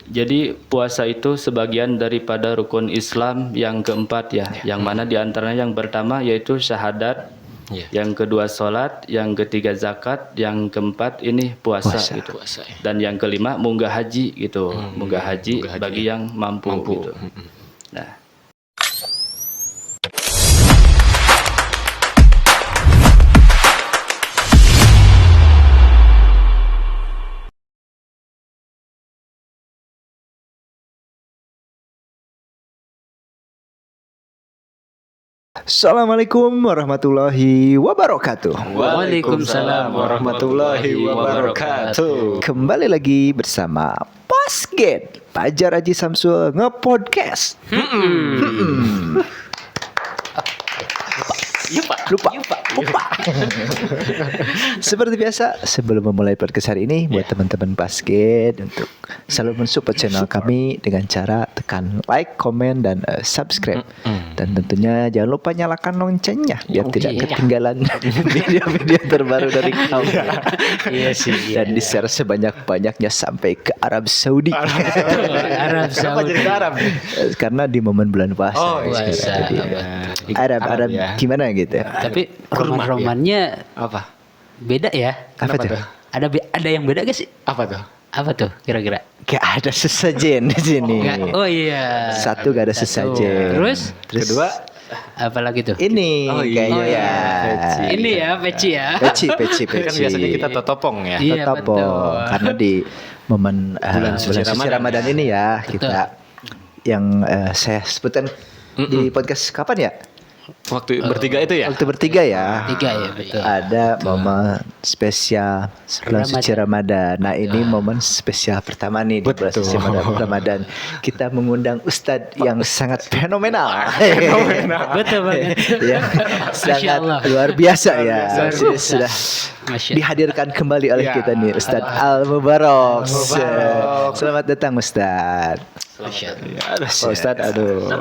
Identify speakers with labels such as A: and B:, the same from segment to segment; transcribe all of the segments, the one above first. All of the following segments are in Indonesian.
A: Jadi puasa itu sebagian daripada rukun Islam yang keempat ya, yang mana diantaranya yang pertama yaitu syahadat, yang kedua sholat, yang ketiga zakat, yang keempat ini puasa gitu, dan yang kelima munggah haji gitu, munggah haji bagi yang mampu. Gitu. Nah.
B: Assalamualaikum warahmatullahi wabarakatuh.
C: Waalaikumsalam warahmatullahi wabarakatuh.
B: Kembali lagi bersama Pasget Fajar Haji Samsul nge-podcast. Lupa. Seperti biasa, sebelum memulai podcast hari ini, buat teman-teman Basket untuk selalu mensupport channel kami dengan cara tekan like, komen, dan subscribe. Dan tentunya jangan lupa nyalakan loncengnya biar tidak ketinggalan video-video terbaru dari kami.
C: Iya sih.
B: Dan di-share sebanyak-banyaknya sampai ke Arab Saudi.
C: Arab Saudi.
B: Jadi ke Arab? Karena di momen bulan puasa.
C: Oh, puasa.
B: Arab gimana gitu.
C: Tapi roman-romannya
D: Apa?
C: beda ya.
B: Apa tuh?
C: Ada yang beda gak sih?
D: Apa tuh?
C: Apa tuh kira-kira?
B: Kayak ada sesajen di sini.
C: Oh iya.
B: Satu gak ada sesajen.
C: Terus
D: Kedua,
C: apalagi tuh?
B: Ini kayaknya ya.
C: Ini ya peci ya.
B: Peci.
D: kan biasanya kita totopong ya.
C: Iya,
B: Tetap
C: betul.
B: karena di momen bulan suci Ramadan ini ya kita yang saya sebutkan di podcast kapan ya?
D: Waktu bertiga itu ya?
B: Waktu bertiga ya.
C: Tiga ya betul.
B: Ada momen spesial bulan suci Ramadan. Nah ini momen spesial pertama nih di bulan suci Ramadan. Kita mengundang Ustadz yang sangat fenomenal.
C: Betul banget.
B: Ya,
C: Masya Allah.
B: sangat luar biasa ya. Sudah
C: Masya.
B: dihadirkan kembali oleh kita nih Ustadz Al Mubarak. Selamat datang Ustadz.
C: Masya Allah.
B: Oh, Ustadz, aduh.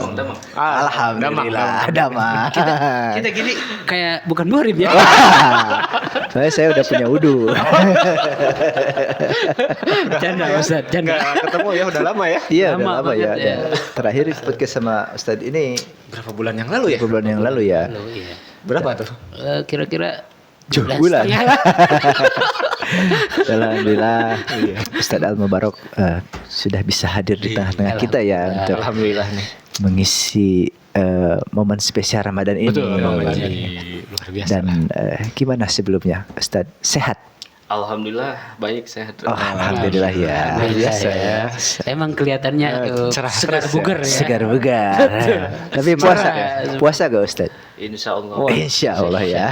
B: Alhamdulillah, damang.
C: Kita gini kayak bukan muhrim ya.
B: Saya udah punya wudu.
C: Canda Ustaz, canda.
D: Nggak ketemu ya, udah lama ya?
B: Iya,
C: Lama
B: udah lama ya.
C: banget ya.
B: Dan terakhir podcast sama Ustadz ini
D: Berapa bulan yang lalu ya?
B: beberapa bulan yang lalu ya.
C: Halo, iya.
D: Berapa tuh?
C: Kira-kira
B: 7
C: 12
B: bulan.
C: setengah lah.
B: Alhamdulillah Ustadz Al Mubarak sudah bisa hadir di tengah-tengah kita ya untuk
D: Alhamdulillah nih.
B: mengisi momen spesial Ramadan ini.
D: Betul. Luar biasa.
B: Dan gimana sebelumnya Ustadz? Sehat?
A: Alhamdulillah baik sehat.
B: Oh, alhamdulillah ya.
C: Luar biasa ya. Emang kelihatannya
D: cerah
C: segar
D: terus ya.
C: bugar ya.
B: Segar bugar. Tapi puasa gak Ustadz?
A: Insya Allah.
B: Insya Allah ya.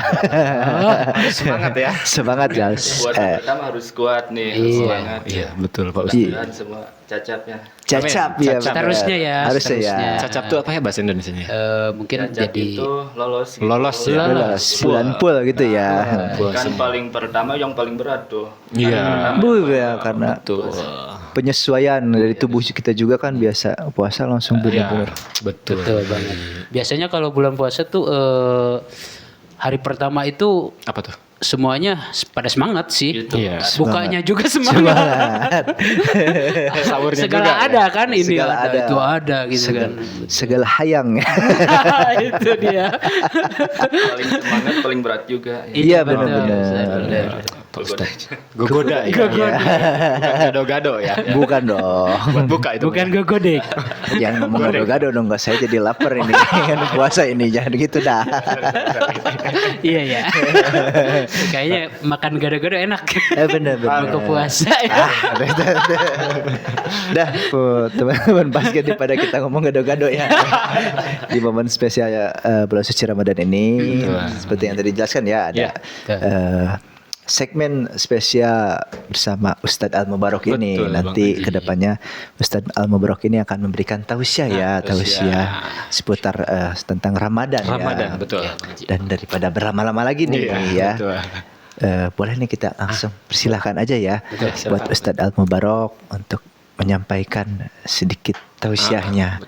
D: Semangat ya.
B: Semangat guys.
A: Puasa pertama harus kuat nih, harus
C: Iya.
A: semangat.
D: Iya, betul Pak Ustaz.
B: Iya.
A: Dan semua cacapnya.
B: Cacap ya.
D: Cacap.
B: benar.
C: Harusnya ya,
B: Harusnya ya.
C: seharusnya.
D: Cacap tuh apa ya bahasa Indonesianya?
C: Mungkin
A: Cacap
C: jadi
A: itu lolos. Gitu.
D: Lolos ya.
B: Lolos bulan pul gitu ya.
A: Kan paling pertama yang paling berat tuh.
D: Iya.
B: Bu ya karena
D: Betul.
B: penyesuaian dari tubuh kita juga kan biasa puasa langsung bener-bener.
D: Betul.
C: betul banget. Biasanya kalau bulan puasa tuh hari pertama itu
D: Apa tuh?
C: semuanya pada semangat sih.
A: Gitu.
D: Iya.
C: Bukanya juga semangat.
D: Sahurnya
C: Segala
D: juga
C: ada kan ini
B: Segala
C: ada,
B: ada.
C: itu ada gitu kan.
B: Segala hayang.
C: Itu dia.
A: Paling semangat, paling berat juga.
B: Iya,
C: betul,
B: benar-benar.
C: benar.
D: Gogoda ya. Bukan gado-gado ya.
B: Bukan dong.
D: Buat buka itu.
C: Bukan gogodek.
B: Yang ngomong gado-gado dong, nggak saya jadi lapar ini. Kan puasa ini jangan gitu dah.
C: Iya ya. Kayaknya makan gado-gado enak.
B: Benar-benar.
C: Buka puasa ya.
B: Dah, teman-teman basket daripada kita ngomong gado-gado ya. Di momen spesial bulan suci Ramadan ini, seperti yang tadi dijelaskan ya, ada
D: Ya.
B: segmen spesial bersama Ustadz Al Mubarak ini.
D: Betul,
B: Nanti
D: Bang.
B: kedepannya Ustadz Al Mubarak ini akan memberikan tausiah ya, tausiah seputar tentang Ramadan,
D: Ramadan,
B: ya.
D: betul.
B: Dan daripada berlama-lama lagi nih
D: Iya,
B: ya.
D: betul.
B: Boleh nih kita langsung persilahkan aja ya
D: Betul,
B: buat Ustadz Al Mubarak untuk menyampaikan sedikit tausiahnya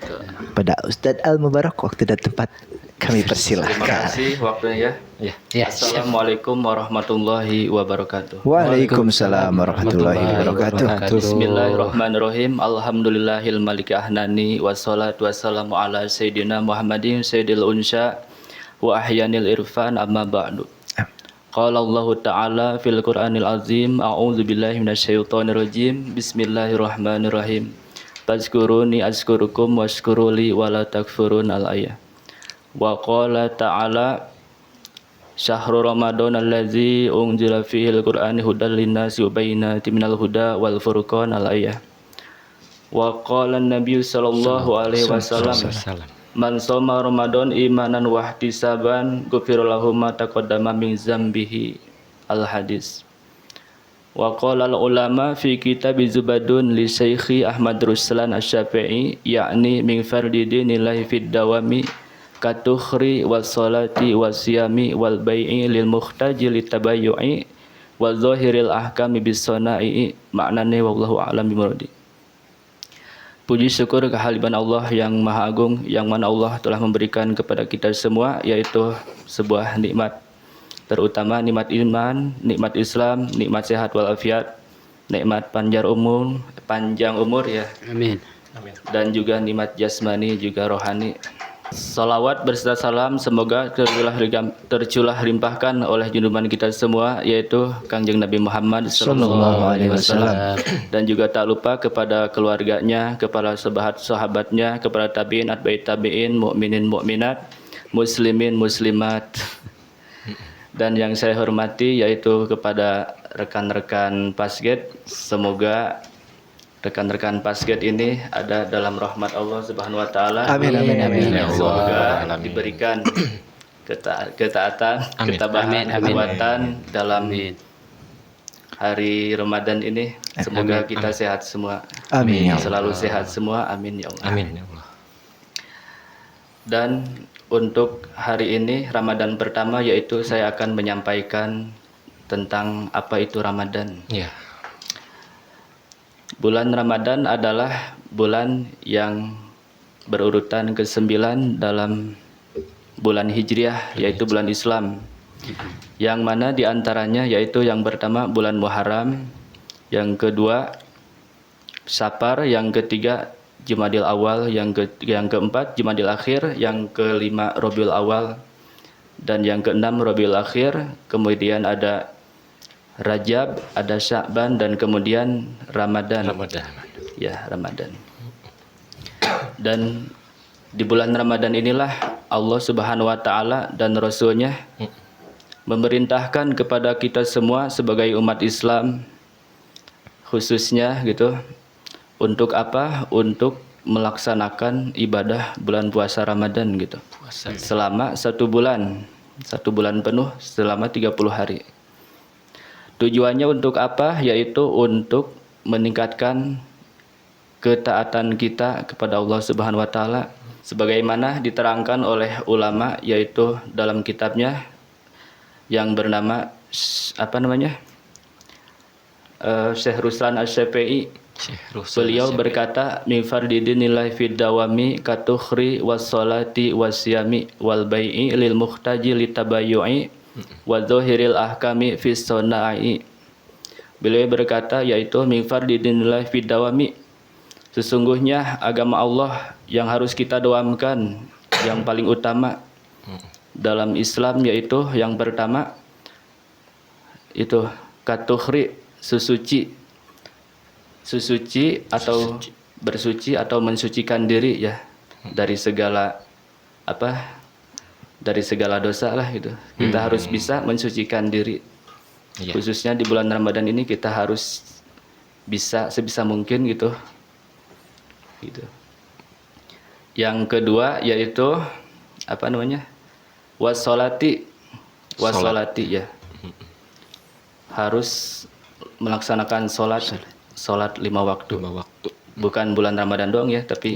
B: pada Ustadz Al Mubarak waktu dan tempat Kami
A: Terima
B: persilahkan.
A: kasih waktunya ya.
D: Ya.
C: Ya,
A: Assalamualaikum warahmatullahi wabarakatuh.
B: Waalaikumsalam warahmatullahi wabarakatuh.
A: Bismillahirrahmanirrahim. Alhamdulillahil maliki ahnani wassalatu wassalamu ala sayyidina Muhammadin sayyidil unsya wa ahyanil irfan amma ba'du. Qala Allah Ta'ala fil Qur'anil Azim, a'udzu billahi minasyaitonir rajim. Bismillahirrahmanirrahim. Fazkuruni azkurukum washkuruli wala takfurun al-ayah. Wa qala ta'ala Syahrul Ramadan allazi unzila fihil Qur'ani hudal linnasi wa bayyinatin minal huda wal furqan al-ayah. Wa qala an-nabiy sallallahu alaihi wasallam man shoma Ramadan imanan wa ihtisaban ghufira lahu ma taqaddama min dzambihi al-hadis. Wa qala al-ulama fi kitab Zubadun li Syekhi Ahmad Ruslan Asy-Syafi'i yakni min fardi dinillahi fid dawami katukhri was salati was siyami wal bai'i lil muhtaji litabayyu'i wa zahiril ahkami bis sana'i maknane wallahu a'lam bimuradi. Puji syukur kehadiran Allah yang Maha Agung yang mana Allah telah memberikan kepada kita semua yaitu sebuah nikmat, terutama nikmat iman, nikmat Islam, nikmat sehat walafiat, nikmat panjang umur ya.
C: Amin.
A: Dan juga nikmat jasmani juga rohani. Salawat berserta salam semoga tercurah limpahkan oleh junjungan kita semua yaitu Kangjeng Nabi Muhammad sallallahu alaihi wasallam, dan juga tak lupa kepada keluarganya, kepada sahabatnya, kepada tabi'in, atba'i tabi'in, mukminin mukminat, muslimin muslimat. Dan yang saya hormati yaitu kepada rekan-rekan Pasget, semoga rekan-rekan Pasget ini ada dalam rahmat Allah Subhanahu wa taala.
B: Amin, amin, amin.
A: Semoga
D: Amin.
A: diberikan ketaatan, ketabahan, kekuatan dalam hari Ramadan ini. Semoga kita sehat semua.
B: Amin, ya Allah.
A: Selalu sehat semua. Amin ya Allah.
D: Amin ya Allah.
A: Dan untuk hari ini Ramadan pertama yaitu saya akan menyampaikan tentang apa itu Ramadan.
D: Ya.
A: Bulan Ramadan adalah bulan yang berurutan ke-9 dalam bulan Hijriah, yaitu bulan Islam. Yang mana diantaranya yaitu yang pertama bulan Muharram, yang kedua Safar, yang ketiga Jumadil Awal, yang keempat Jumadil Akhir, yang kelima Rabiul Awal, dan yang keenam Rabiul Akhir. Kemudian ada Rajab, ada Sya'ban, dan kemudian Ramadan. Ya, Ramadan. Dan di bulan Ramadan inilah Allah Subhanahu wa taala dan Rasul-Nya memerintahkan kepada kita semua sebagai umat Islam khususnya gitu untuk apa? Untuk melaksanakan ibadah bulan puasa Ramadan gitu. Selama 1 bulan penuh selama 30 hari. Tujuannya untuk apa? Yaitu untuk meningkatkan ketaatan kita kepada Allah Subhanahu wa taala sebagaimana diterangkan oleh ulama yaitu dalam kitabnya yang bernama Syekh Ruslan Asy-Syafi'i. Beliau berkata min fardidinillahi fid dawami katukhri was salati was siyami wal bai'i lil muhtaji litabayyu'i wa dzahiril ahkami fis sana'i. Beliau berkata yaitu min fardidinillahi fid dawami, sesungguhnya agama Allah yang harus kita dawamkan yang paling utama dalam Islam yaitu yang pertama itu katukhri, sesuci atau bersuci atau mensucikan diri ya dari segala dosa lah gitu. Kita harus bisa mensucikan diri. Khususnya di bulan Ramadan ini kita harus bisa sebisa mungkin gitu. Yang kedua yaitu wassolati ya. Harus melaksanakan sholat 5 waktu. Bukan bulan Ramadan doang ya, tapi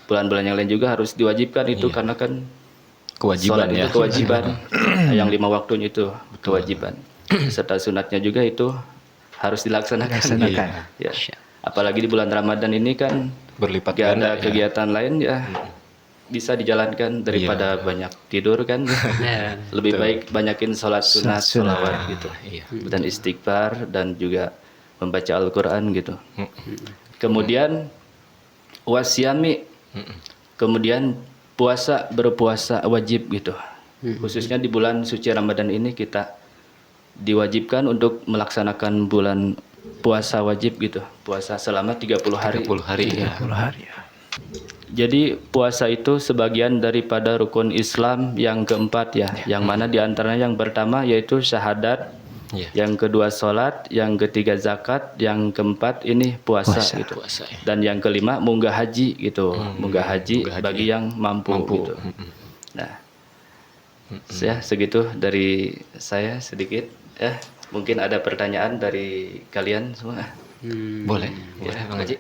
A: bulan-bulan yang lain juga harus diwajibkan itu karena kan
D: Kewajiban
A: sholat
D: ya.
A: itu kewajiban. Yang 5 waktunya itu kewajiban. Serta sunatnya juga itu harus dilaksanakan. Ya. Apalagi di bulan Ramadan ini kan
D: Berlipat
A: gak
D: ganda
A: ada kegiatan lain ya. bisa dijalankan daripada banyak tidur kan.
C: Nah,
A: Lebih baik banyakin sholat sunat,
B: Sunat.
A: sholawat gitu, dan istighfar dan juga membaca Al-Quran gitu. Kemudian wasyami, kemudian berpuasa wajib gitu. Khususnya di bulan suci Ramadan ini kita diwajibkan untuk melaksanakan bulan puasa wajib gitu, puasa selama 30 hari.
D: 30 hari ya.
B: 10 hari ya.
A: Jadi puasa itu sebagian daripada rukun Islam yang keempat ya, yang mana diantaranya yang pertama yaitu syahadat,
D: Iya.
A: yang kedua sholat, yang ketiga zakat, yang keempat ini puasa, gitu.
D: Puasa ya.
A: Dan yang kelima munggah haji gitu, munggah haji bagi yang mampu. Gitu. Nah, ya segitu dari saya sedikit ya. Mungkin ada pertanyaan dari kalian semua.
D: Boleh Bang Haji.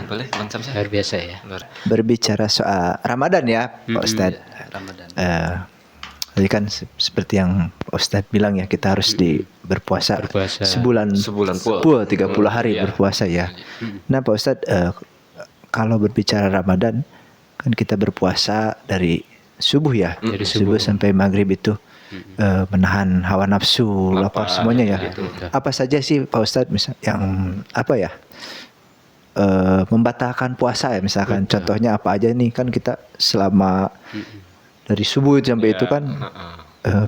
D: Boleh Bang Samsa.
C: luar biasa ya.
B: Berbicara soal Ramadan ya, Pak Ustadz.
A: Ramadan.
B: Jadi kan seperti yang Pak Ustadz bilang ya, kita harus berpuasa sebulan full 30 hari berpuasa ya. Nah Pak Ustadz, kalau berbicara Ramadan kan kita berpuasa dari subuh ya, dari subuh sampai maghrib itu menahan hawa nafsu, lapar semuanya ya. Apa saja sih Pak Ustadz misal yang apa ya, membatalkan puasa ya, misalkan contohnya apa aja nih, kan kita selama dari subuh sampai itu kan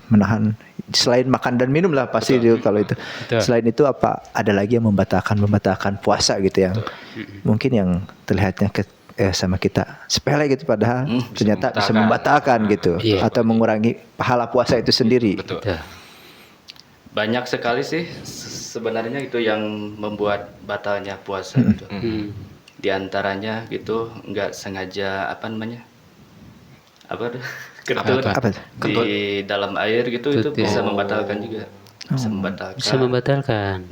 B: menahan, selain makan dan minum lah pasti itu, kalau itu. Selain itu apa ada lagi yang membatalkan puasa gitu, yang mungkin yang terlihatnya sama kita sepele gitu, padahal ternyata bisa membatalkan gitu, atau mengurangi pahala puasa itu sendiri.
D: Betul.
A: Banyak sekali sih sebenarnya itu yang membuat batalnya puasa gitu. Di antaranya gitu nggak sengaja kentut
B: Apa?
A: di dalam air gitu, itu bisa membatalkan juga. Bisa membatalkan.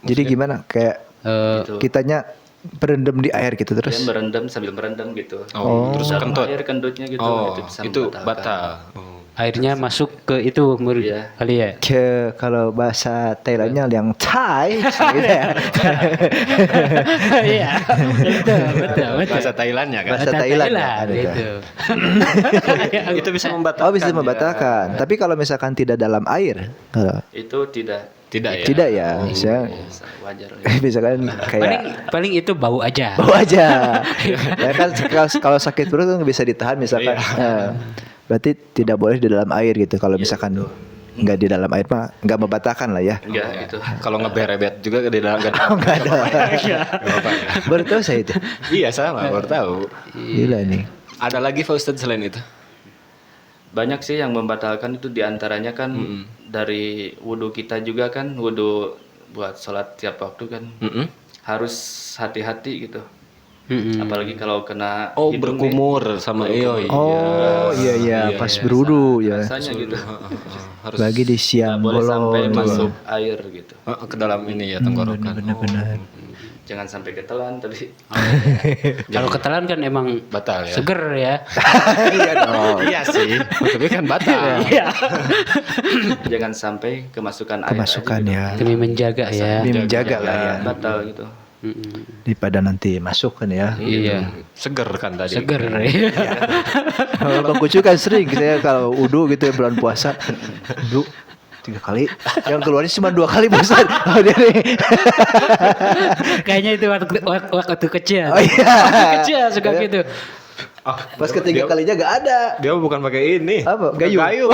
B: Jadi gimana, kayak
A: Gitu.
B: kitanya berendam di air gitu
A: Dia
B: terus.
A: merendam sambil merendam gitu.
D: Terus
A: Dalam
D: kentut.
A: air kentutnya gitu, itu bisa
D: itu
A: membatalkan.
D: batal.
C: Airnya masuk ke itu murid
A: Iya.
C: kali ya.
B: Kalau bahasa Thailandnya yang Thai gitu ya.
C: Iya. Betul.
D: Bahasa Thailandnya kan.
B: Bahasa Thailand ya, ada
C: gitu.
D: Itu bisa membatalkan.
B: Oh, bisa membatalkan. Tapi kalau misalkan tidak dalam air, kalau
A: Itu tidak
B: tidak ya, misalnya,
A: wajar.
B: misalkan kayak
C: Paling itu bau aja.
B: bawa aja. Ya kan kalau sakit perut kan bisa ditahan misalkan. Berarti tidak boleh di dalam air gitu. Kalau misalkan nggak di dalam air mah nggak membatalkan lah ya.
A: Enggak gitu.
D: Kalau ngeberebet juga di dalam
B: Nggak ada. Baru tahu saya itu.
D: Iya sama, baru tahu.
B: Gila nih.
D: Ada lagi Pak Ustadz selain itu?
A: Banyak sih yang membatalkan itu, diantaranya kan dari wudhu kita juga kan, wudhu buat sholat tiap waktu kan harus hati-hati gitu. Apalagi kalau kena hidung nih,
D: berkumur sama
B: Oh iya pas berwudu ya.
A: rasanya gitu.
D: harus
B: Bagi di siang
A: Nggak boleh sampai
B: bolong.
A: masuk air gitu.
D: ke dalam ini ya tenggorokan.
B: Benar-benar.
A: Jangan sampai ketelan, tapi
C: Kalau ketelan kan emang
D: Batal ya.
C: seger ya.
D: Iya dong. Iya sih. Tapi kan batal.
A: jangan sampai kemasukan air.
B: Kemasukan ya.
C: Demi menjaga ya.
B: Demi menjaga lah ya.
A: Batal gitu.
B: Daripada nanti masuk kan ya.
C: Iya.
D: Seger kan tadi.
C: Seger ya.
B: Kalau Bang Kucu kan sering saya kalau udu gitu ya bulan puasa. Udu 3 kali, yang keluarnya cuma 2 kali bosan. Oh, dia nih.
C: Kayaknya itu waktu kecil.
B: Oh iya.
C: Waktu kecil suka gitu.
B: Pas ketiga kalinya gak ada.
D: Dia bukan pakai ini.
B: Apa? Gayu.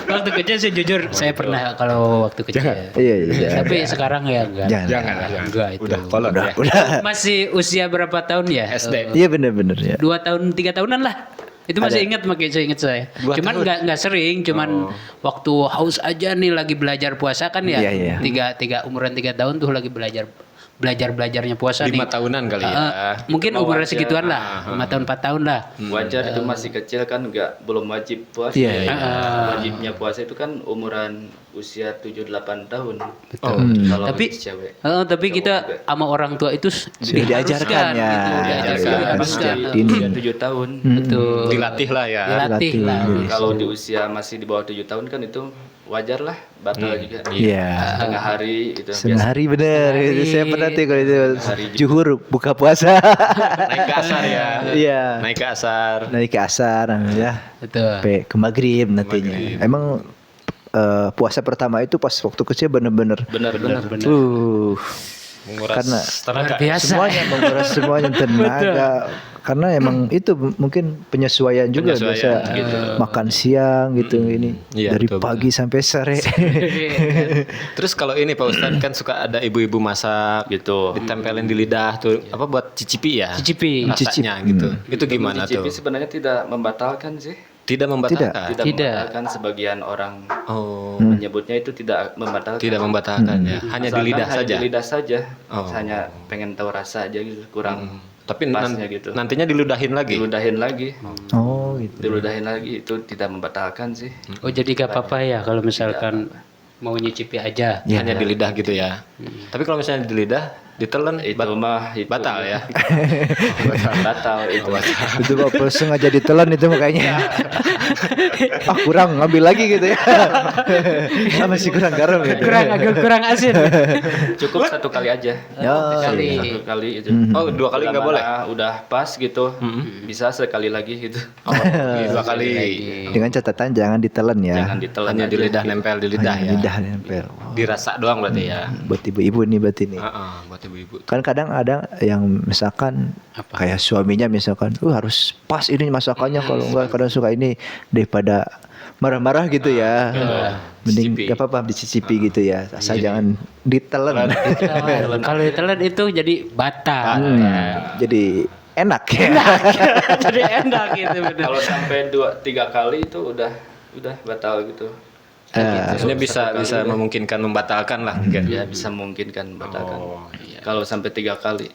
C: Waktu kecil sih jujur saya pernah kalau waktu kecil.
B: Iya.
C: Tapi sekarang ya enggak.
B: Jangan.
C: Enggak itu.
D: Udah kolot ya.
B: Udah.
C: Masih usia berapa tahun ya?
D: SD.
B: Iya benar-benar ya.
C: 2 tahun 3 tahunan lah. Itu masih ingat saya. Cuman nggak sering, cuman waktu haus aja nih lagi belajar puasa kan ya.
B: Iya.
C: Tiga umuran 3 tahun tuh lagi belajarnya puasa
D: 5
C: nih.
D: tahunan kali ya.
C: Mungkin umuran segituan lah, 5 tahun 4 tahun lah.
A: Wajar, itu masih kecil kan, belum wajib puasa.
B: Iya.
A: Wajibnya puasa itu kan umuran usia 7-8 tahun.
C: Betul.
A: Kalau
C: Tapi
A: cewek.
C: tapi kita sama orang tua itu
B: Sudah diajarkan ya.
C: diharuskan.
A: Usia 7 tahun.
C: Betul.
D: Dilatih lah ya.
C: Dilatih lah.
A: Kalau di usia masih di bawah 7 tahun kan itu wajar lah batal juga.
B: Iya.
A: Setengah hari itu
B: Setengah hari bener. Itu saya pernah tuh kalau itu
A: hari
B: juhur buka puasa.
D: Naik ke asar ya.
B: Iya.
D: Naik ke asar.
B: Naik ke asar ya.
C: Betul.
B: Sampai ke maghrib nantinya. Emang puasa pertama itu pas waktu kecil bener-bener.
A: benar-benar.
D: Menguras
B: Karena
D: tenaga.
C: Biasa.
B: semuanya menguras semuanya tenaga. Karena emang itu mungkin penyesuaian juga
D: Penyesuaian,
B: biasa
D: gitu.
B: makan siang gitu ini
D: Iya,
B: dari
D: betul,
B: pagi sampai sore.
D: Terus kalau ini Pak Ustadz kan suka ada ibu-ibu masak
A: Gitu.
D: ditempelin di lidah tuh apa buat cicipi ya?
C: Cicipi.
D: Rasanya gitu. Itu gimana
A: Mencicipi
D: tuh?
A: sebenarnya tidak membatalkan sih.
D: Tidak membatalkan.
A: Tidak
C: Tidak.
A: membatalkan, sebagian orang
D: Oh,
A: menyebutnya itu tidak membatalkan.
D: tidak membatalkan ya. Hanya di
A: Asalkan
D: lidah
A: hanya
D: saja.
A: Di lidah saja.
D: Oh.
A: Hanya pengen tahu rasa aja gitu, kurang
D: Tapi
A: pasnya gitu.
D: nantinya diludahin lagi.
A: Diludahin lagi.
B: Oh gitu.
A: Diludahin lagi itu tidak membatalkan sih.
C: Oh jadi gak apa-apa ya kalau misalkan mau nyicipi aja.
B: Ya.
D: Hanya di lidah gitu ya. Tapi kalau misalnya di lidah ditelan
A: Itu mah itu
D: batal ya.
A: batal itu.
B: Itu kalau sengaja ditelan itu makanya. Kurang ngambil lagi gitu ya. Masih kurang garam gitu.
C: Agak kurang asin.
A: Cukup satu kali aja.
B: Ya.
C: Sekali.
A: Satu kali itu.
D: Oh, 2 kali nggak boleh.
A: Udah pas gitu. Bisa sekali lagi gitu.
D: Oh, 2 kali.
B: Dengan catatan jangan ditelan ya.
A: Jangan ditelan
D: Hanya di
A: aja
D: lidah
A: gitu.
D: nempel di lidah
B: Hanya
D: ya.
B: lidah nempel.
D: Dirasa doang berarti ya.
B: Buat ibu-ibu nih berarti nih.
D: Buat ibu-ibu.
B: Kan kadang ada yang misalkan kayak suaminya misalkan, harus pas ini masakannya kalau enggak kadang suka ini daripada marah-marah gitu ya. Mending
D: Cicipi.
B: gak apa-apa dicicipi gitu ya. Asal jangan ditelan.
C: Kalau ditelan itu jadi batal.
B: Jadi enak ya.
C: Jadi enak gitu bener.
A: Kalau sampai 2-3 kali itu udah batal gitu.
D: Maksudnya bisa memungkinkan membatalkan lah mungkin.
A: Ya bisa memungkinkan batalkan.
D: Oh,
A: Kalau sampai 3 kali.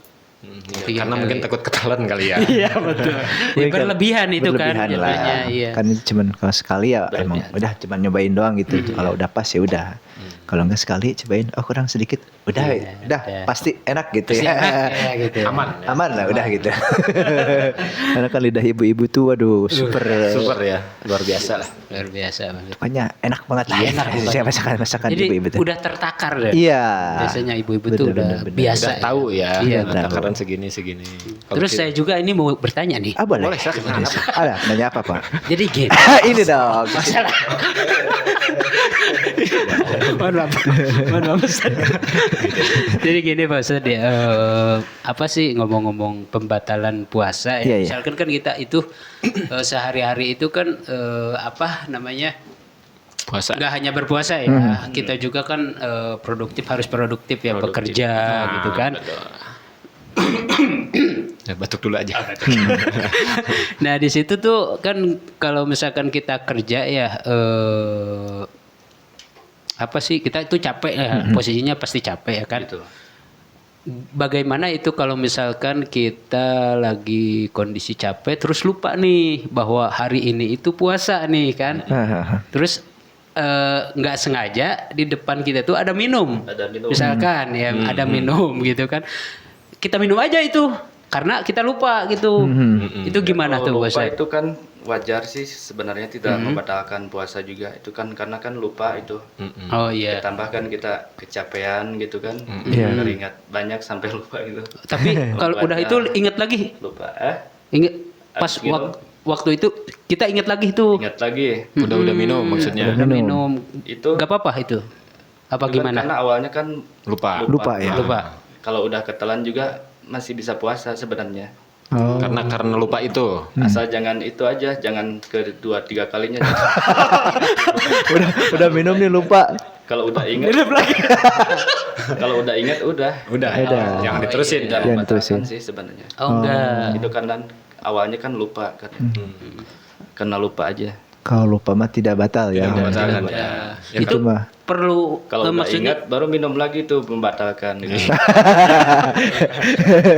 C: Tiga
D: Karena
C: kali.
D: mungkin takut ketelan kali ya.
C: Iya betul. Ya, berlebihan itu kan
B: Berlebihan lah.
C: jadinya. Iya.
B: Kan cuman kalau sekali ya emang udah cuman nyobain doang gitu. Kalau udah pas ya udah. Kalau enggak sekali cobain kurang sedikit. Udah udah pasti enak gitu ya.
C: Ya, gitu.
D: Aman.
B: Aman lah udah gitu. Karena kan lidah ibu-ibu tuh waduh super
D: Super ya. Luar biasa lah.
C: Luar biasa banget.
B: pokoknya enak banget lah.
C: Enak
B: Saya masakan
C: Jadi
B: ibu-ibu tuh.
C: udah tertakar deh.
B: Iya.
C: Biasanya ibu-ibu tuh udah
B: Bener.
C: biasa.
D: Udah tahu ya.
C: Iya,
B: tahu.
D: Takaran segini.
C: Terus saya juga ini mau bertanya nih.
B: Ah boleh.
D: Boleh, silakan.
B: Ada nanya apa Pak?
C: Jadi gini.
B: Ini dong.
C: Mohon maaf Ustaz. Jadi gini Pak Ustaz ya, apa sih ngomong-ngomong pembatalan puasa ya.
B: Iya, iya.
C: Misalkan kan kita itu sehari-hari itu kan apa namanya
D: puasa.
C: nggak hanya berpuasa ya, kita juga kan harus produktif ya, bekerja gitu kan.
D: Ya, batuk dulu aja.
C: Nah di situ tuh kan kalau misalkan kita kerja ya apa sih kita itu capek ya, posisinya pasti capek ya kan.
A: Gitu.
C: Bagaimana itu kalau misalkan kita lagi kondisi capek terus lupa nih bahwa hari ini itu puasa nih kan. Terus nggak sengaja di depan kita tuh ada minum.
A: Ada minum.
C: Misalkan ya ada minum gitu kan. Kita minum aja itu karena kita lupa gitu. Itu gimana tuh
A: Kalau
C: Bos?
A: lupa itu kan wajar sih sebenarnya tidak membatalkan puasa juga. Itu kan karena kan lupa itu.
C: Oh iya.
A: Ditambahkan kita kecapean gitu kan.
B: Iya.
A: Teringat banyak sampai lupa gitu.
C: Tapi kalau udah itu ingat lagi.
A: Lupa
C: Ingat pas
A: Habis minum.
C: waktu itu kita ingat lagi tuh.
A: Ingat lagi.
D: Udah minum maksudnya.
C: Udah minum.
A: Itu
C: Gak apa-apa itu. Apa
A: itu kan
C: gimana?
A: karena awalnya kan
D: Lupa.
B: Lupa ya.
C: Lupa.
A: kalau udah ketelan juga masih bisa puasa sebenarnya.
B: Oh.
D: Karena lupa itu.
A: Asal jangan itu aja, jangan ke-2-3 kalinya.
B: udah minum nih lupa.
A: Kalau udah ingat, kalau udah ingat udah.
D: Udah. Jangan diterusin.
A: Tidak
B: Jangan
A: membatalkan
B: diterusin.
A: sih sebenarnya.
C: Oh enggak.
A: Itu karena awalnya kan lupa kan. Karena lupa aja.
B: Kalau lupa mah tidak batal ya.
D: Tidak membatalkan
A: Tidak
D: ya.
A: batal.
B: Itu mah
C: Perlu
A: Kalau udah
C: maksudnya
A: ingat baru minum lagi tuh membatalkan. Gitu.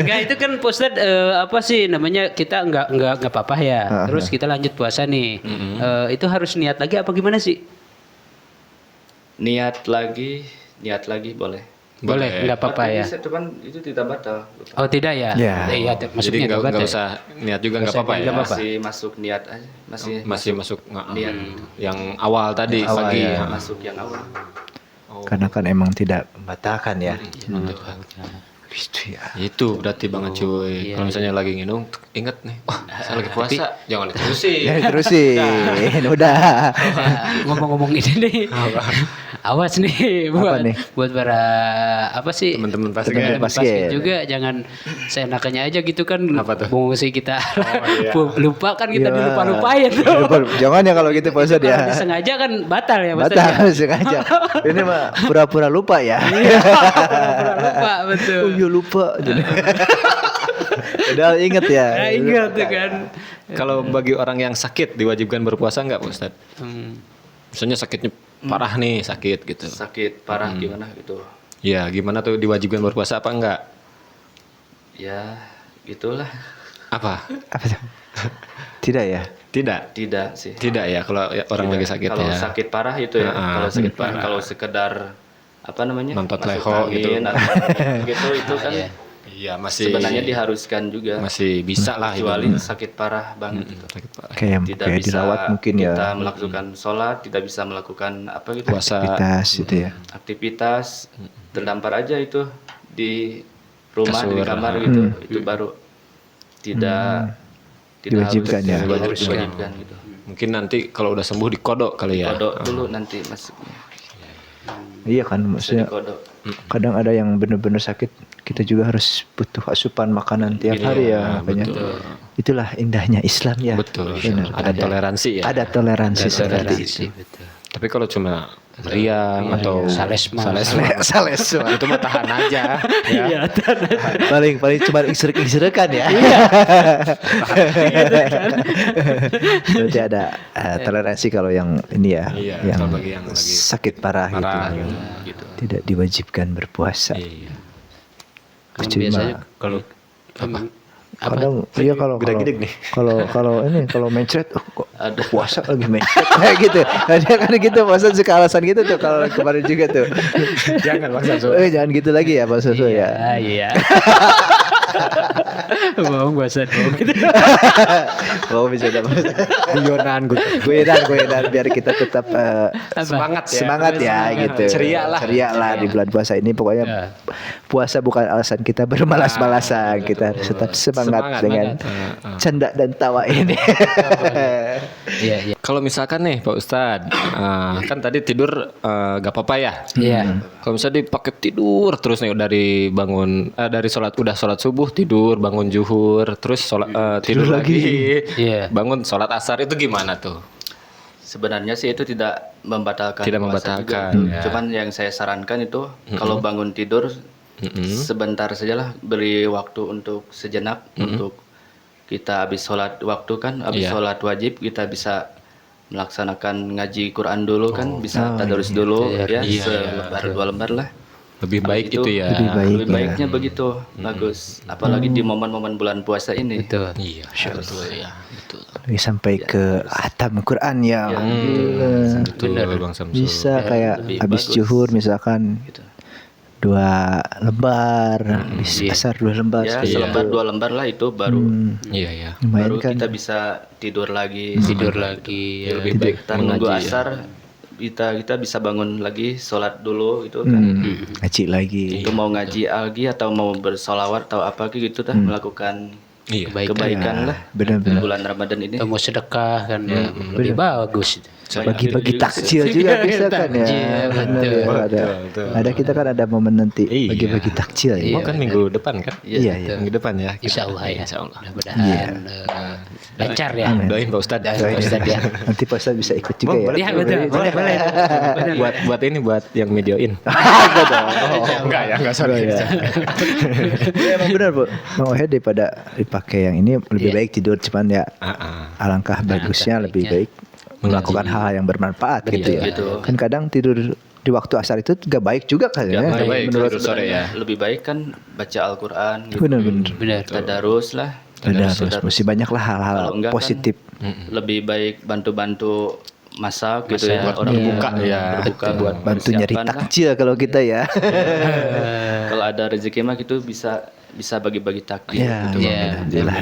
C: enggak itu kan Ustaz apa sih namanya kita enggak apa-apa ya. Terus kita lanjut puasa nih. Itu harus niat lagi apa gimana sih?
A: Niat lagi boleh.
C: Boleh, nggak apa-apa ya.
A: Cuman itu tidak batal.
C: Oh tidak ya?
B: Ya.
C: Iya,
D: Jadi
C: maksudnya
D: nggak
C: batal.
D: usah niat juga nggak
C: Nggak usah
D: apa-apa ya.
C: nggak apa-apa.
A: Masih masuk niat aja.
D: Masih masuk
A: niat.
D: yang awal tadi
B: Yang awal,
D: pagi.
B: ya.
A: Masuk yang awal.
B: Karena kan emang tidak membatalkan ya. Gitu ya.
D: Itu berarti banget cuy. Kalau misalnya lagi nginum, inget nih, saya lagi puasa, jangan diterusin.
B: Ya terusin, udah.
C: Ngomong-ngomong ini nih, awas nih buat
B: nih?
C: buat para apa sih
D: Teman-teman basket.
C: teman-teman
B: basket.
C: basket juga jangan seenaknya aja gitu kan.
D: Apa tuh?
C: Fungsi kita
D: iya.
C: lupa kan kita
B: Iya.
C: dilupa-lupain tuh.
B: Jangan ya kalau gitu Pak Ustadz
C: Kalau
B: ya.
C: disengaja kan batal ya Pak Ustadz
B: Batal
C: ya.
B: sengaja. Ini mah pura-pura lupa ya.
C: Pura-pura lupa betul.
B: Oh iya lupa. Udah inget ya.
C: Nah, ingat tuh kan.
D: Kalau bagi orang yang sakit diwajibkan berpuasa nggak, Pak Ustadz? Misalnya sakitnya parah nih, sakit gitu.
A: Sakit parah gimana gitu.
D: Ya, gimana tuh diwajibkan berpuasa apa enggak?
A: Ya, gitulah.
D: Apa?
B: Apa tuh? Tidak ya.
D: Tidak.
A: Tidak sih.
D: Tidak ya kalau orang lagi sakit
A: Kalau
D: ya.
A: sakit parah itu ya. Kalau sakit parah, kalau sekedar apa namanya?
D: Nonton
A: masuk
D: leho gitu.
A: angin, atau gitu itu kan
D: Iya, masih
A: sebenarnya diharuskan juga.
D: masih bisa lah
A: Kecuali
D: ibaratnya.
A: sakit parah banget gitu.
D: Sakit parah.
B: Kayak dirawat mungkin ya.
A: kita melakukan sholat, tidak bisa melakukan apa gitu
D: Puasa.
B: Aktivitas itu ya.
A: aktivitas, terdampar aja itu di rumah di
D: Kasur.
A: kamar gitu, itu baru tidak
B: Diwajibkan ya.
A: diwajibkan gitu.
D: Mungkin nanti kalau udah sembuh dikodok kali ya.
A: Kodok dulu nanti masuknya.
B: Iya kan maksudnya
A: Kodok.
B: kadang ada yang benar-benar sakit kita juga harus butuh asupan makanan tiap hari ya makanya itulah indahnya Islam ya.
D: Betul.
B: Benar.
D: Ada toleransi ya.
B: Ada toleransi seperti itu.
C: Betul.
D: Tapi kalau cuma meriang atau
C: Salesma.
B: Sales
D: itu mah tahan aja. Ya.
B: paling cuma isrek-isrekan ya. Berarti ada toleransi kalau yang ini ya,
D: Iya,
B: yang
D: kalau bagi yang lagi
B: sakit parah,
D: parah
B: gitu.
A: gitu.
B: Tidak diwajibkan berpuasa.
D: Iya.
C: Kan
B: Cuma-
C: biasanya kalau
B: Kadang iya kalau
D: Gede-gede nih.
B: kalau mencret kok ada puasa lagi mencret kayak gitu. Dia kan gitu puasa suka alasan gitu tuh kalau kemarin juga tuh.
D: Jangan Bang Samsul.
B: Jangan gitu lagi ya Pak Susu ya.
C: iya. Bohong bosan bohong gitu.
B: Oh bisa dapat
D: Guyonan
B: guyonan biar kita tetap
D: semangat ya.
B: semangat ya gitu.
D: Ceria lah.
B: Di bulan puasa ini pokoknya
C: Ya.
B: puasa bukan alasan kita bermalas-malasan. Kita harus tetap semangat dengan canda dan tawa ini.
C: Iya.
D: Kalau misalkan nih Pak Ustadz, kan tadi tidur gak apa-apa ya.
C: Iya.
D: Kalau misalnya dipakai tidur terus nih dari bangun dari sholat subuh tidur, bangun zuhur, terus tidur lagi,
C: Iya.
D: bangun sholat asar itu gimana tuh?
A: Sebenarnya sih itu tidak membatalkan.
D: Tidak
A: puasa
D: membatalkan,
A: juga.
D: ya.
A: Cuman yang saya sarankan itu kalau bangun tidur sebentar sajalah, beri waktu untuk sejenak untuk kita habis sholat waktu kan, habis
D: Iya.
A: sholat wajib kita bisa melaksanakan ngaji Quran dulu kan, bisa tadarus dulu ya, selembar dua lembar lah.
D: Lebih baik itu ya.
B: Lebih baik.
A: Lebih baiknya begitu, bagus. Apalagi di momen-momen bulan puasa ini.
C: Betul.
D: Iya, betul ya. Betul.
B: Lagi sampai ke hatam Quran ya. Alhamdulillah.
D: Betul Bang Samsul.
B: Bisa kayak
A: lebih
B: habis
A: bagus.
B: zuhur misalkan
A: Gitu.
B: 2 lembar, habis asar 2 lembar.
A: Ya,
B: seperti
A: selembar
B: itu.
A: dua lembar lah itu baru
D: Iya ya.
B: Lumayan
A: baru
B: kan.
A: kita bisa tidur lagi.
C: Tidur lagi. Ya.
D: Lebih baik
A: Kita nunggu
D: mengaji ya.
A: asar, kita bisa bangun lagi, sholat dulu itu kan.
B: Ngaji lagi.
A: Itu mau ngaji lagi atau mau bersolawat atau apa gitu dah, melakukan
D: Iya.
A: kebaikan lah.
B: Benar-benar.
A: Bulan Ramadan ini.
C: Atau mau sedekah kan ya. Lebih bagus.
B: Bagi-bagi takjil juga bisa kan ya.
C: Takjil,
B: Benar,
C: betul.
B: ada kita kan ada momen nanti
D: Iya.
B: bagi-bagi takjil ya.
D: Mau kan minggu depan kan?
B: Iya, iya.
D: Minggu depan ya.
C: Insya Allah ya.
D: Insya Allah.
C: Mudah-mudahan lancar ya.
D: Doain Pak Ustadz.
C: Pak Ustadz ya.
B: Nanti Pak Ustadz bisa ikut juga ya.
C: Iya betul. Boleh.
D: buat ini buat yang videoin. Enggak ya, enggak sorry.
B: Ya, emang benar Bu. Mau daripada dipakai yang ini lebih baik tidur, cuman ya alangkah bagusnya lebih baik melakukan hal yang bermanfaat gitu ya.
A: gitu.
B: Kan kadang tidur di waktu asar itu gak baik juga kan ya.
D: Nggak baik,
A: Menurut
D: tidur sore ya.
A: lebih baik kan baca Al-Quran gitu.
B: Benar-benar.
C: Benar.
A: Tadarus lah.
B: Ada harus mesti banyak lah hal-hal
A: Kalau enggak
B: positif.
A: kan lebih baik bantu-bantu masak gitu ya, orang
D: berbuka ya.
A: berbuka buat
B: Bantu nyari
A: persiapan lah.
B: takjil kalau kita ya.
A: Kalau ada rezeki mah gitu bisa bagi-bagi takjil
B: Ya,
A: gitu.
B: alhamdulillah.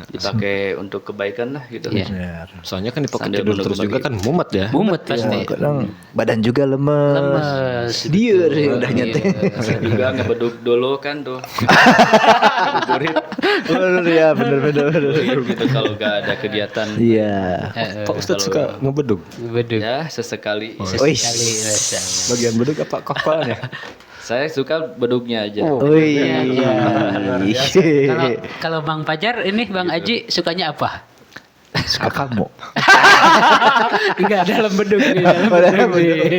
A: Dipakai untuk kebaikan lah gitu.
C: Iya.
D: Soalnya kan dipakai
A: Sambil
D: tidur terus juga kan mumet ya.
C: Mumet pasti.
B: Kadang badan juga lemes.
C: Lemes.
B: Dia sih udah nyetek.
A: Saya juga ngebeduk dulu kan tuh. Ngabuburit
B: Bener ya, bener.
A: gitu kalau gak ada kegiatan.
B: Iya.
D: Pak Ustadz suka ngebeduk.
C: Beduk.
A: Ya, sesekali.
B: Wih.
C: Kali rasa.
D: Bagian beduk apa kokolnya?
A: Saya suka beduknya aja.
B: Wih.
C: Kalau Bang Fajar ini Bang Aji sukanya apa?
B: Suka kamu.
C: Enggak dalam beduk nih, dalam beduk nih.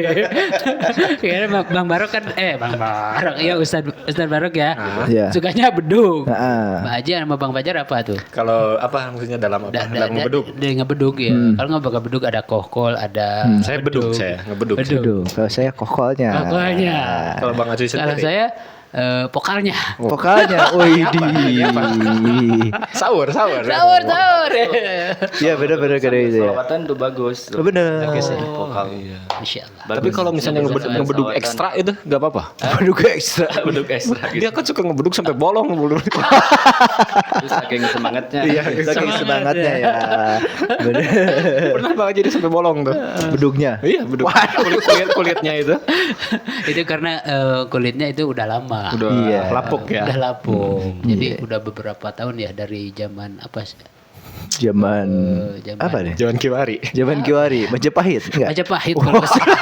C: Kayaknya Bang Barok kan Bang Barok ya Ustadz Barok ya.
B: Iya.
C: Sukanya beduk.
B: Heeh.
C: Bang Aji sama Bang Fajar apa tuh?
D: Kalau apa maksudnya dalam apa? Dalam ngebeduk.
C: Dia ngebeduk ya. Kalau nggak beduk ada kohkol, ada
D: Saya beduk saya, ngebeduk.
C: Beduk.
B: Aduh, kalau saya kokolnya.
C: Pokoknya.
D: Kalau Bang Aziz
C: Kalau
D: sendiri
C: saya pokalnya.
B: Vokalnya, wih di.
D: sahur.
C: Sahur.
B: Iya benar-benar kayak itu ya.
A: Selawatan tuh bagus.
B: Oh, bener.
A: Vokal.
C: Masya Allah.
D: Tapi kalau misalnya ngebeduk
A: Selawatan.
D: ekstra itu nggak apa-apa.
B: Aduh gue ekstra.
A: beduk ekstra gitu.
D: Dia kan suka ngebeduk sampai bolong bulu.
A: Terus saking semangatnya.
B: Iya, saking semangatnya ya. Bener.
D: Pernah banget jadi sampai bolong tuh.
B: Beduknya.
D: Iya, beduk. Kulitnya itu.
C: Itu karena kulitnya itu udah lama.
D: Udah
B: Iya.
D: lapuk ya.
C: Udah lapuk. Jadi udah beberapa tahun ya dari zaman apa sih?
B: Zaman
C: zaman
B: apa nih?
D: Jangan kiwari.
B: Zaman Kiwari, Majapahit enggak?
C: Majapahit kalau nggak salah.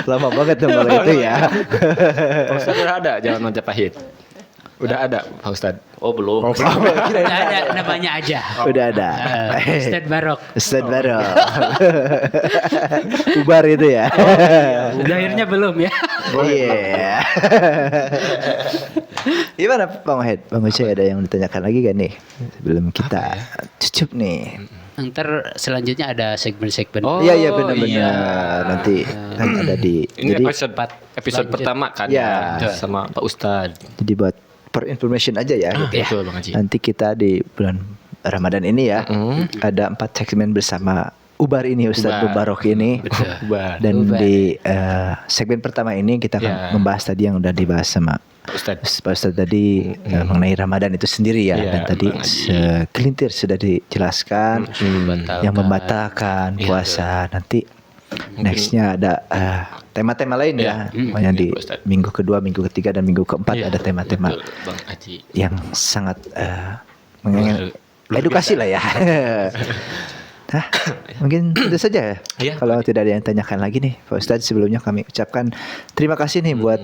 B: Lama banget tuh kalau itu ya.
D: Pak Ustadz udah ada Jalan Majapahit. Udah ada Pak Ustadz.
A: Oh, belum.
C: Udah ada namanya aja.
B: Udah ada.
C: Ustadz Barok.
B: Ustadz Baro. Ubar itu ya.
C: Lahirnya belum ya.
B: Iya. Gimana Bang Wahid? Bang Ucai ada yang ditanyakan lagi kan nih? Sebelum kita cucup nih.
C: Ntar selanjutnya ada segmen-segmen.
B: Iya benar-benar. Nanti kan ada di.
D: Ini
B: Jadi
D: episode pertama kan
B: Ya.
D: sama Pak Ustadz.
B: jadi buat per information aja ya. Gitu ya.
D: Betul Bang Haji.
B: Nanti kita di bulan Ramadan ini ya ada 4 segmen bersama Ubar ini Ustadz Mubarok ini.
D: Ubar.
B: Dan di segmen pertama ini kita akan
D: Ya.
B: membahas tadi yang udah dibahas sama
D: Pak Ustadz.
B: Pak Ustadz tadi mengenai Ramadan itu sendiri ya.
D: Iya,
B: Dan tadi
D: Bang Haji.
B: segelintir sudah dijelaskan yang membatalkan puasa. Nanti nextnya ada tema-tema lain ya. Pokoknya di
D: Pak Ustadz.
B: minggu kedua, minggu ketiga dan minggu keempat ada tema-tema
D: Betul, Bang Haji.
B: yang sangat edukasi lah ya. Nah, mungkin itu saja ya.
D: Iya,
B: Kalau tidak ada yang tanyakan lagi nih, Pak Ustadz, sebelumnya kami ucapkan terima kasih nih buat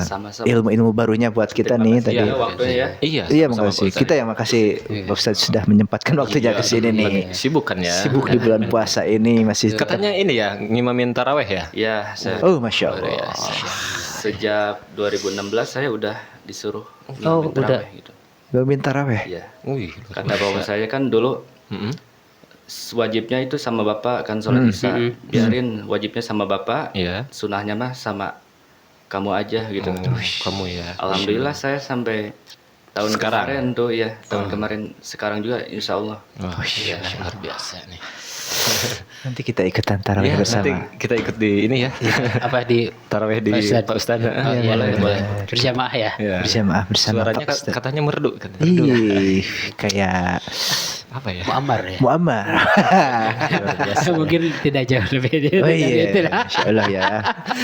A: Sama-sama.
B: ilmu-ilmu barunya buat kita nih tadi.
A: Ya, waktunya ya.
D: Iya,
B: Iya,
D: sama-sama,
B: makasih.
D: Pak Ustadz.
B: Kita yang makasih Pak Ustadz sudah menyempatkan waktunya ke sini nih.
D: Sibuk kan ya.
B: Sibuk di bulan puasa ini masih
D: Katanya ini ya ngimamin taraweh ya.
A: Ya, saya
B: Oh, Masya Allah.
A: sejak 2016 saya udah disuruh
B: Oh,
A: ngimamin
B: udah.
A: taraweh gitu.
B: Mimin taraweh.
A: Iya.
D: Wih.
A: Kata bapak saya kan dulu wajibnya itu sama bapak kan sholat isya. Biarin wajibnya sama bapak,
D: Iya.
A: sunahnya mah sama kamu aja gitu.
D: Kamu ya.
A: Alhamdulillah saya sampai tahun
D: Sekarang?
A: kemarin tuh ya, tahun kemarin sekarang juga insya Allah.
D: Wah, iya, luar biasa nih.
B: Nanti kita ikutan tarawih
D: Iya,
B: bersama.
D: nanti kita ikut di ini ya.
C: Apa di
D: Taraweh di
C: Ustadz.
D: Pak Ustadz.
C: Oh, iya, boleh. Berjamaah ya.
D: Iya.
B: Berjamaah bersama
D: Suaranya
B: Pak Ustadz.
D: katanya merdu kan.
B: Ih, kayak
D: Apa ya?
C: Muammar ya.
B: Muammar.
C: Mungkin tidak jauh lebih
B: Oh
C: dari
B: iya,
C: itu lah.
B: Masya Allah ya.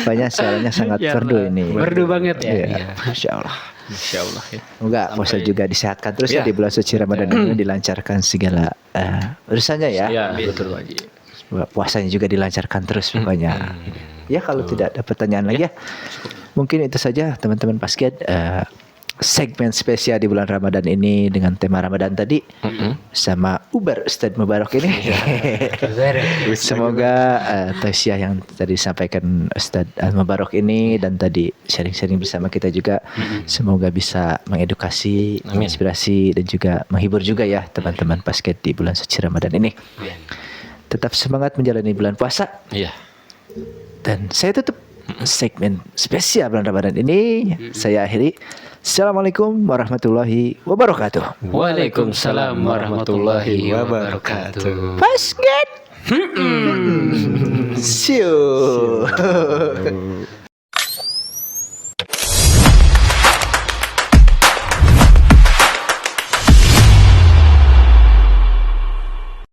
B: Banyak suaranya sangat
C: Ya
B: merdu
C: Allah.
B: ini.
C: Merdu banget ya.
B: Iya, Masya Allah.
D: Masya Allah ya.
B: Semoga puasa juga disehatkan terus ya
D: Iya.
B: di bulan suci Ramadan ini dilancarkan segala urusannya ya.
D: Iya, betul Pak Haji.
B: Semoga puasanya juga dilancarkan terus pokoknya. Ya kalau tidak ada pertanyaan lagi ya. Mungkin itu saja teman-teman basket segmen spesial di bulan Ramadan ini dengan tema Ramadan tadi sama Ubar Ustadz Mubarok ini. Semoga tausiah yang tadi disampaikan Ustadz Mubarok ini dan tadi sharing-sharing bersama kita juga semoga bisa mengedukasi, menginspirasi dan juga menghibur juga ya teman-teman basket di bulan suci Ramadan ini. Tetap semangat menjalani bulan puasa
D: Iya.
B: dan saya tutup segmen spesial bulan Ramadan ini. Saya akhiri. Assalamualaikum warahmatullahi wabarakatuh.
C: Waalaikumsalam warahmatullahi wabarakatuh.
B: Basket. See you.